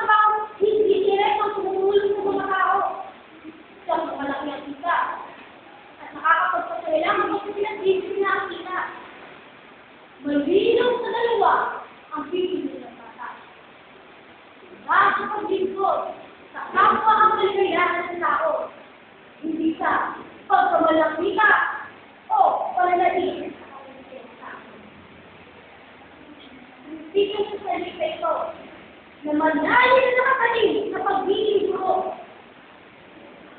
trabaho, hindi direktang tumutulong sa mga tao. Siyang malaki ang kita. At nakakapagpasaya lang kapag pinag-ibig na ang kita. Malinaw sa dalawa ang pipili ng bata. Sa paglingkod, sa kapwa ang kaligayahan ng tao. Hindi sa pagkamalaki ka o pananalihin sa kaligayahan. Hindi yung salita ito na manalig na nakataling sa paglilingkod.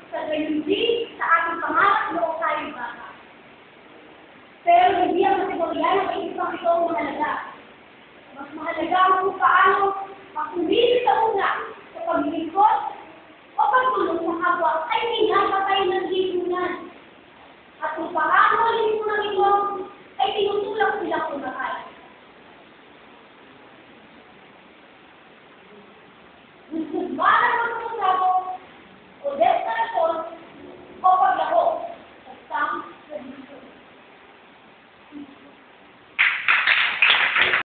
Sa gayon din sa ating pangarap noong tayo bata. Pero hindi ang kategorya ng isang ito ang mahalaga. Mas mahalaga ang kung paano makulitin sa una sa paglilingkod o pagtulong sa kapwa ay pinapatay ng lipunan. At kung paano ang lipunan ito ay tinutulak silang kumakay. Gusto ba na